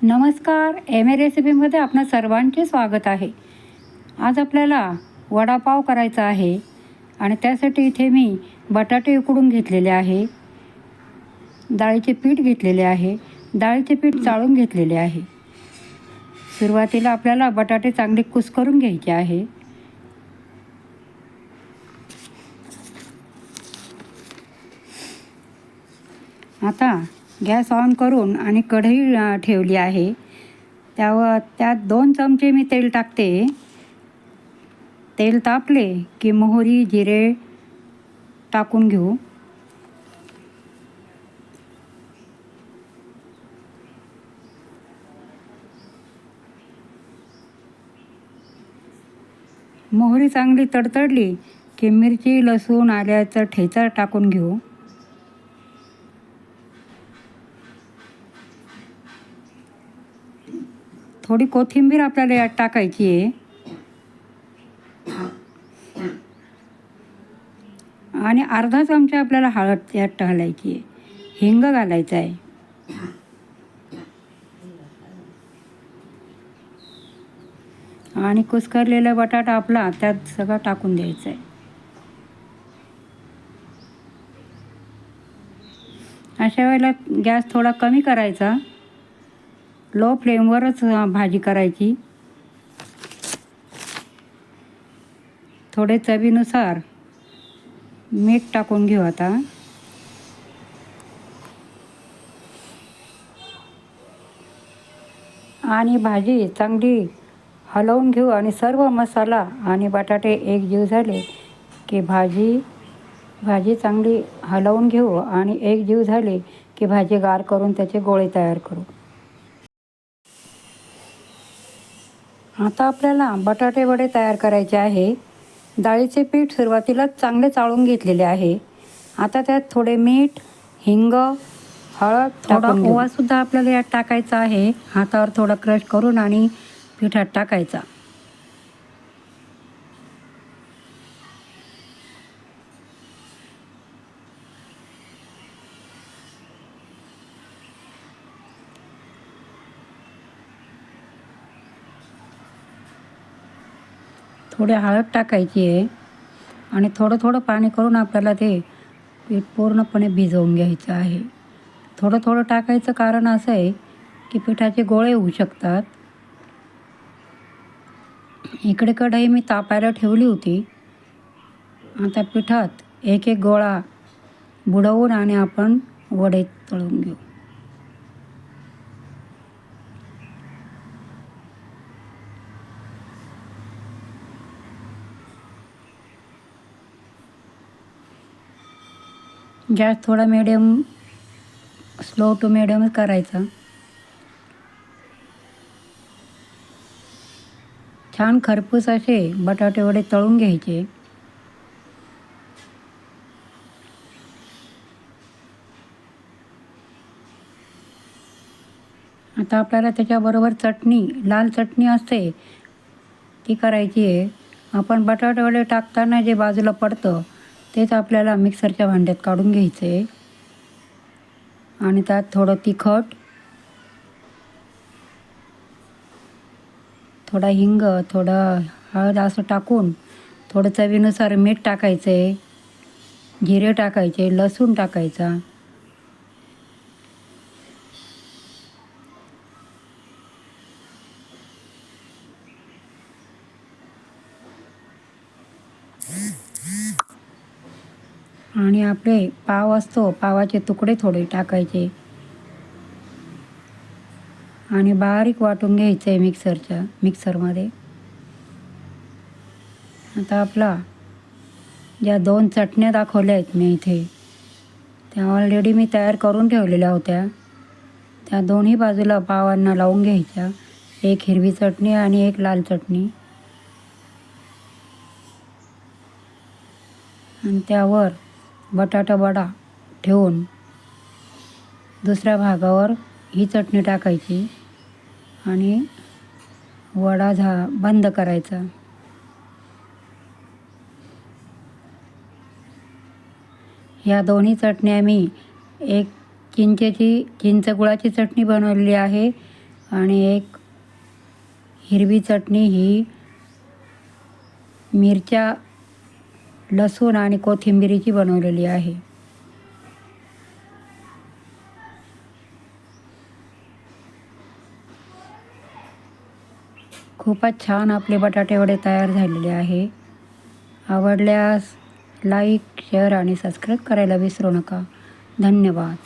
नमस्कार, M A रेसिपीमध्ये आपणा सर्वांचे स्वागत आहे. आज आपल्याला वडापाव करायचा आहे आणि त्यासाठी इथे मी बटाटे उकडून घेतलेले आहे, डाळीचे पीठ घेतलेले आहे, डाळीचे पीठ चाळून घेतलेले आहे. सुरुवातीला आपल्याला बटाटे चांगले कुस्करून घ्यायचे आहे. आता गॅस ऑन करून आणि कढई ठेवली आहे. त्यात 2 चमचे मी तेल टाकते. तेल तापले की मोहरी जिरे टाकून घेऊ. मोहरी चांगली तडतडली की मिरची लसूण आल्याचा ठेचा टाकून घेऊ. थोडी कोथिंबीर आपल्याला यात टाकायची आहे आणि अर्धा चमचा आपल्याला हळद यात घालायची आहे. हिंग घालायचा आहे. आणि कुस्करलेला बटाटा आपला त्यात सगळं टाकून द्यायचं आहे. अशा वेळेला गॅस थोडा कमी करायचा. लो फ्लेमवरच भाजी करायची. थोडे चवीनुसार मीठ टाकून घेऊ आता. आणि भाजी चांगली हलवून घेऊ आणि सर्व मसाला आणि बटाटे एकजीव झाले की भाजी चांगली हलवून घेऊ आणि एकजीव झाले की भाजी गार करून त्याचे गोळे तयार करू. आता आपल्याला बटाटे वडे तयार करायचे आहे. डाळीचे पीठ सुरुवातीला चांगले चाळून घेतलेले आहे. आता त्यात थोडे मीठ, हिंग, हळद, थोडा ओवासुद्धा आपल्याला यात टाकायचा आहे. हातावर थोडा क्रश करून आणि पिठात टाकायचा. थोडी हळद टाकायची आहे आणि थोडं थोडं पाणी करून आपल्याला ते पीठ पूर्णपणे भिजवून घ्यायचं आहे. थोडं थोडं टाकायचं कारण असं आहे की पिठाचे गोळे होऊ शकतात. इकडे कढई मी तापायला ठेवली होती. आता पिठात एक एक गोळा बुडवून आणि आपण वडे तळून घेऊ. गॅस थोडा स्लो टू मिडियमच करायचा. छान खरपूस असे बटाटे वडे तळून घ्यायचे. आता आपल्याला त्याच्याबरोबर लाल चटणी असते ती करायची आहे. आपण बटाटे वडे टाकताना जे बाजूला पडतं तेच आपल्याला मिक्सरच्या भांड्यात काढून घ्यायचं आहे. आणि त्यात थोडं तिखट, थोडा हिंग, थोडं हळद असं टाकून थोडं चवीनुसार मीठ टाकायचं आहे. जिरे टाकायचे, लसूण टाकायचा. आणि आपले पाव असतो पावाचे तुकडे थोडे टाकायचे आणि बारीक वाटून घ्यायचं आहे मिक्सरमध्ये. आता आपला ज्या 2 चटण्या दाखवल्या आहेत मी इथे त्या ऑलरेडी मी तयार करून ठेवलेल्या होत्या. त्या दोन्ही बाजूला पावांना लावून घ्यायच्या. एक हिरवी चटणी आणि एक लाल चटणी. आणि त्यावर बटाटा वडा ठेवून दुसऱ्या भागावर ही चटणी टाकायची आणि वडा बंद करायचा. ह्या दोन्ही चटण्या मी एक चिंच गुळाची चटणी बनवलेली आहे आणि एक हिरवी चटणी ही मिरच्या, लसूण आणि कोथिंबिरीची बनवलेली आहे. खूपच छान आपले बटाटे वडे तयार झालेले आहे. आवडल्यास लाईक, शेअर आणि सबस्क्राईब करायला विसरू नका. धन्यवाद.